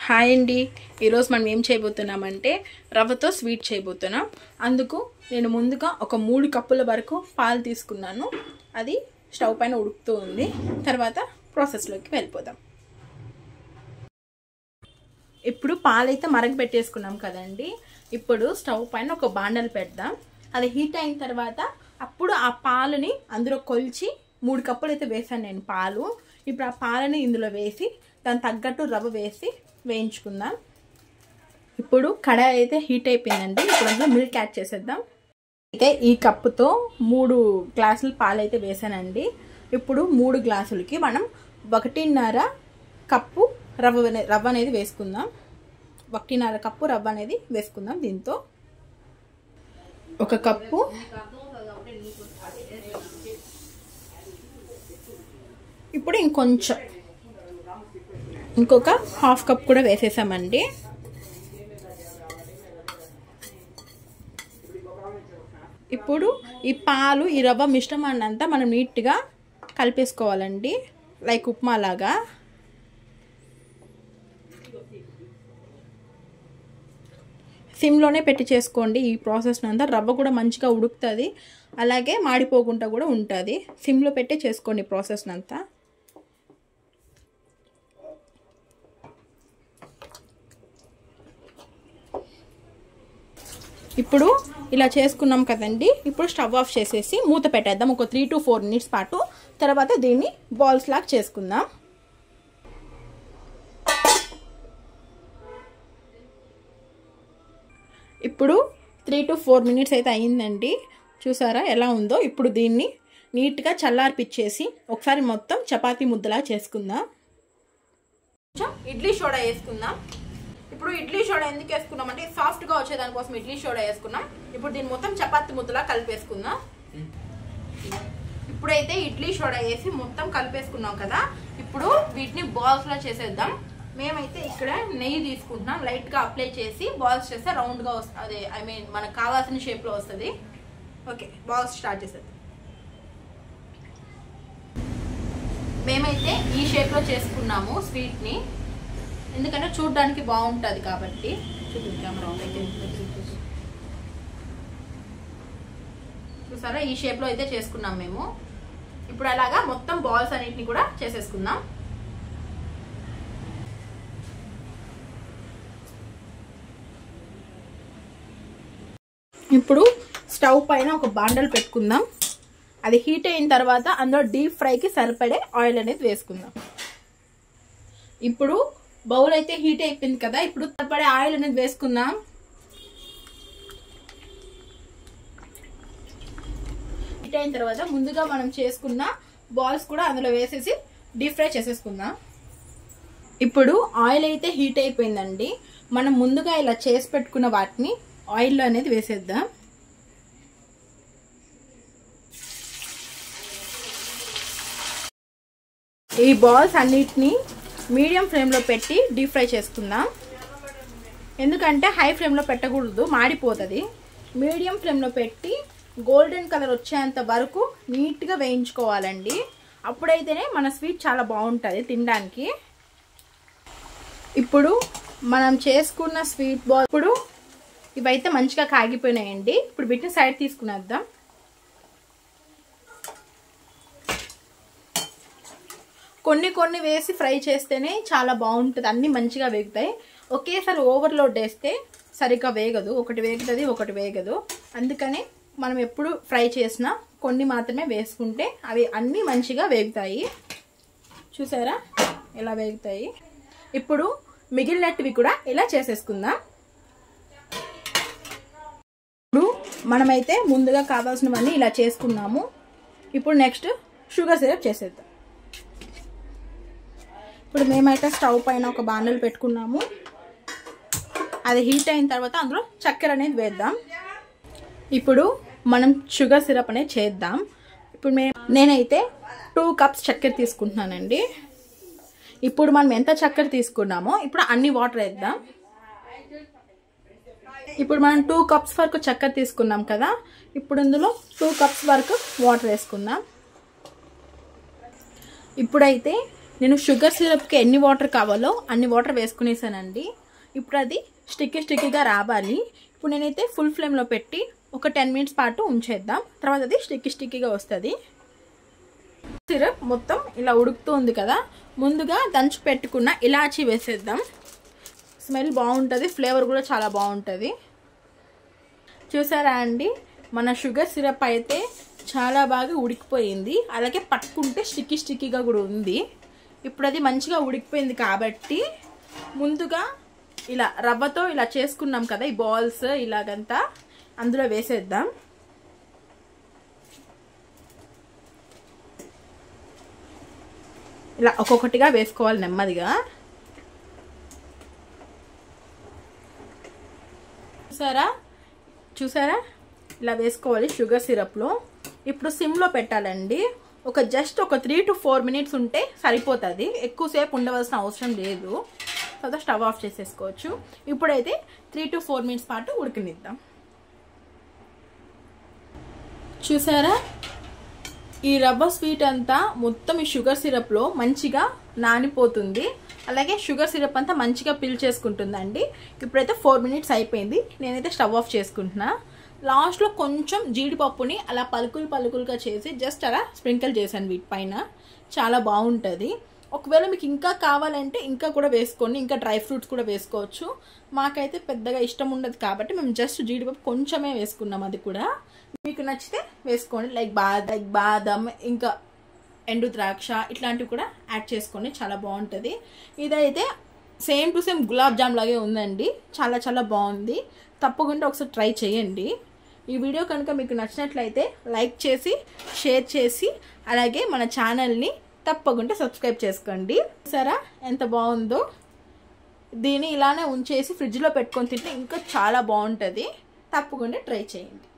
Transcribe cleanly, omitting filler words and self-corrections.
Hi అండి, ఈరోజు మనం ఏం చేయబోతున్నామంటే రవ్వతో స్వీట్ చేయబోతున్నాం. అందుకు నేను ముందుగా ఒక 3 కప్పుల వరకు పాలు తీసుకున్నాను. అది స్టవ్ పైన ఉడుకుతూ ఉంది. తర్వాత ప్రాసెస్లోకి వెళ్ళిపోదాం. ఇప్పుడు పాలైతే మరగబెట్టేసుకున్నాం కదండి. ఇప్పుడు స్టవ్ పైన ఒక బాండలు పెడదాం. అది హీట్ అయిన తర్వాత అప్పుడు ఆ పాలని అందులో కొలిచి 3 కప్పులు అయితే వేసాను నేను పాలు. ఇప్పుడు ఆ పాలని ఇందులో వేసి దాని తగ్గట్టు రవ్వ వేసి వేయించుకుందాం. ఇప్పుడు కడాయి అయితే హీట్ అయిపోయిందండి. ఇప్పుడు అందులో మిల్క్ యాడ్ చేసేద్దాం. అయితే ఈ కప్పుతో 3 గ్లాసులు పాలు అయితే వేసానండి. ఇప్పుడు 3 గ్లాసులకి మనం 1.5 కప్పు రవ్వ అనేది వేసుకుందాం. 1.5 కప్పు రవ్వ అనేది వేసుకుందాం. దీంతో 1 కప్పు, ఇప్పుడు ఇంకొక ½ కప్ కూడా వేసేసామండి. ఇప్పుడు ఈ పాలు ఈ రవ్వ మిశ్రమాన్ని అంతా మనం నీట్గా కలిపేసుకోవాలండి, లైక్ ఉప్మా లాగా. సిమ్లోనే పెట్టి చేసుకోండి ఈ ప్రాసెస్ అంతా. రవ్వ కూడా మంచిగా ఉడుకుతుంది, అలాగే మాడిపోకుండా కూడా ఉంటుంది. సిమ్లో పెట్టి చేసుకోండి ఈ ప్రాసెస్ అంతా. ఇప్పుడు ఇలా చేసుకున్నాం కదండి. ఇప్పుడు స్టవ్ ఆఫ్ చేసేసి మూత పెట్టేద్దాం ఒక 3 to 4 మినిట్స్ పాటు. తర్వాత దీన్ని బాల్స్ లాగా చేసుకుందాం. ఇప్పుడు 3 to 4 మినిట్స్ అయితే అయ్యిందండి. చూసారా ఎలా ఉందో? ఇప్పుడు దీన్ని నీట్గా చల్లార్పిచ్చేసి ఒకసారి మొత్తం చపాతీ ముద్దలా చేసుకుందాం. ఇడ్లీ సోడా వేసుకుందాం. ఇప్పుడు ఇడ్లీ సోడా ఎందుకు వేసుకున్నాం అంటే సాఫ్ట్గా వచ్చేదానికోసం ఇడ్లీ సోడా వేసుకున్నాం. ఇప్పుడు దీన్ని మొత్తం చపాతీ ముద్దలా కలిపేసుకుందాం. ఇప్పుడైతే ఇడ్లీ సోడా వేసి మొత్తం కలిపేసుకున్నాం కదా. ఇప్పుడు వీటిని బాల్స్లా చేసేద్దాం. మేమైతే ఇక్కడ నెయ్యి తీసుకుంటున్నాం. లైట్గా అప్లై చేసి బాల్స్ చేస్తే రౌండ్గా వస్తుంది. అదే మనకు కావాల్సిన షేప్లో వస్తుంది. ఓకే, బాల్స్ స్టార్ట్ చేసేద్దాం. మేమైతే ఈ షేప్లో చేసుకున్నాము స్వీట్ని, ఎందుకంటే చూడడానికి బాగుంటుంది కాబట్టి. చూసారా, ఈ షేప్లో అయితే చేసుకున్నాం మేము. ఇప్పుడు అలాగా మొత్తం బాల్స్ అన్నిటిని కూడా చేసేసుకుందాం. ఇప్పుడు స్టవ్ పైన ఒక బాండలు పెట్టుకుందాం. అది హీట్ అయిన తర్వాత అందులో డీప్ ఫ్రైకి సరిపడే ఆయిల్ అనేది వేసుకుందాం. ఇప్పుడు బౌల్ అయితే హీట్ అయిపోయింది కదా. ఇప్పుడు సరిపడే ఆయిల్ అనేది వేసుకుందాం. హీట్ అయిన తర్వాత ముందుగా మనం చేసుకున్న బాల్స్ కూడా అందులో వేసేసి డీప్ ఫ్రై చేసేసుకుందాం. ఇప్పుడు ఆయిల్ అయితే హీట్ అయిపోయిందండి. మనం ముందుగా ఇలా చేసి పెట్టుకున్న వాటిని ఆయిల్లో అనేది వేసేద్దాం. ఈ బాల్స్ అన్నిటిని మీడియం ఫ్లేమ్లో పెట్టి డీప్ ఫ్రై చేసుకుందాం. ఎందుకంటే హై ఫ్లేమ్లో పెట్టకూడదు, మాడిపోతుంది. మీడియం ఫ్లేమ్లో పెట్టి గోల్డెన్ కలర్ వచ్చేంత వరకు నీట్గా వేయించుకోవాలండి. అప్పుడైతేనే మన స్వీట్ చాలా బాగుంటుంది తినడానికి. ఇప్పుడు మనం చేసుకున్న స్వీట్ బాల్ ఇప్పుడు ఇవైతే మంచిగా కాగిపోయినాయండి. ఇప్పుడు వీటిని సైడ్ తీసుకునేద్దాం. కొన్ని వేసి ఫ్రై చేస్తేనే చాలా బాగుంటుంది, అన్నీ మంచిగా వేగుతాయి. ఒకేసారి ఓవర్లోడ్ వేస్తే సరిగ్గా వేగదు, ఒకటి వేగుతుంది ఒకటి వేగదు. అందుకని మనం ఎప్పుడు ఫ్రై చేసినా కొన్ని మాత్రమే వేసుకుంటే అవి అన్నీ మంచిగా వేగుతాయి. చూసారా ఎలా వేగుతాయి? ఇప్పుడు మిగిలినట్టువి కూడా ఇలా చేసేసుకుందాం. ఇప్పుడు మనమైతే ముందుగా కావాల్సినవన్నీ ఇలా చేసుకున్నాము. ఇప్పుడు నెక్స్ట్ షుగర్ సిరప్ చేసేద్దాం. ఇప్పుడు మేమైతే స్టవ్ పైన ఒక బాండలు పెట్టుకున్నాము. అది హీట్ అయిన తర్వాత అందులో చక్కెర అనేది వేద్దాం. ఇప్పుడు మనం షుగర్ సిరప్ అనేది చేద్దాం. ఇప్పుడు నేనైతే 2 కప్స్ చక్కెర తీసుకుంటున్నానండి. ఇప్పుడు మనం ఎంత చక్కెర తీసుకున్నామో ఇప్పుడు అన్ని వాటర్ వేద్దాం. ఇప్పుడు మనం 2 కప్స్ వరకు చక్కెర తీసుకున్నాం కదా. ఇప్పుడు ఇందులో 2 కప్స్ వరకు వాటర్ వేసుకుందాం. ఇప్పుడైతే నేను షుగర్ సిరప్కి ఎన్ని వాటర్ కావాలో అన్ని వాటర్ వేసుకునేసానండి. ఇప్పుడు అది స్టిక్కీగా రావాలి. ఇప్పుడు నేనైతే ఫుల్ ఫ్లేమ్లో పెట్టి ఒక 10 మినిట్స్ పాటు ఉంచేద్దాం. తర్వాత అది స్టిక్కీగా వస్తుంది. సిరప్ మొత్తం ఇలా ఉడుకుతూ ఉంది కదా, ముందుగా దంచి పెట్టుకున్న ఇలాచీ వేసేద్దాం. స్మెల్ బాగుంటుంది, ఫ్లేవర్ కూడా చాలా బాగుంటుంది. చూసారా అండి, మన షుగర్ సిరప్ అయితే చాలా బాగా ఉడికిపోయింది. అలాగే పట్టుకుంటే స్టిక్కీగా కూడా ఉంది. ఇప్పుడు అది మంచిగా ఉడికిపోయింది కాబట్టి ముందుగా ఇలా రవ్వతో ఇలా చేసుకున్నాం కదా ఈ బాల్స్, ఇలాగంతా అందులో వేసేద్దాం. ఇలా ఒక్కొక్కటిగా వేసుకోవాలి నెమ్మదిగా. చూసారా ఇలా వేసుకోవాలి షుగర్ సిరప్లో. ఇప్పుడు సిమ్లో పెట్టాలండి. జస్ట్ ఒక 3 to 4 మినిట్స్ ఉంటే సరిపోతుంది. ఎక్కువసేపు ఉండవలసిన అవసరం లేదు. తర్వాత స్టవ్ ఆఫ్ చేసేసుకోవచ్చు. ఇప్పుడైతే 3 to 4 మినిట్స్ పాటు ఉడకనిద్దాం. చూసారా, ఈ రవ్వ స్వీట్ అంతా మొత్తం ఈ షుగర్ సిరప్లో మంచిగా నానిపోతుంది. అలాగే షుగర్ సిరప్ అంతా మంచిగా పీల్చేసుకుంటుందండి. ఇప్పుడైతే 4 మినిట్స్ అయిపోయింది. నేనైతే స్టవ్ ఆఫ్ చేసుకుంటున్నా. లాస్ట్లో కొంచెం జీడిపప్పుని అలా పలుకులుగా చేసి జస్ట్ అలా స్ప్రింకిల్ చేశాను వీటిపైన. చాలా బాగుంటుంది. ఒకవేళ మీకు ఇంకా కావాలంటే ఇంకా కూడా వేసుకోండి, ఇంకా డ్రై ఫ్రూట్స్ కూడా వేసుకోవచ్చు. మాకైతే పెద్దగా ఇష్టం ఉండదు కాబట్టి మేము జస్ట్ జీడిపప్పు కొంచెమే వేసుకున్నాం. అది కూడా మీకు నచ్చితే వేసుకోండి. లైక్ బాదం, ఇంకా ఎండు ద్రాక్ష ఇట్లాంటివి కూడా యాడ్ చేసుకోండి. చాలా బాగుంటుంది. ఇదైతే same to same gulab jam లాగే ఉందండి. చాలా బాగుంది. తప్పకుండా ఒకసారి ట్రై చేయండి. ఈ వీడియో కనుక మీకు నచ్చినట్లయితే లైక్ చేసి, షేర్ చేసి, అలాగే మన ఛానల్ని తప్పకుండా సబ్స్క్రైబ్ చేసుకోండి. సరే, ఎంత బాగుందో. దీన్ని ఇలానే ఉంచేసి ఫ్రిడ్జ్లో పెట్టుకొని తింటే ఇంకా చాలా బాగుంటుంది. తప్పకుండా ట్రై చేయండి.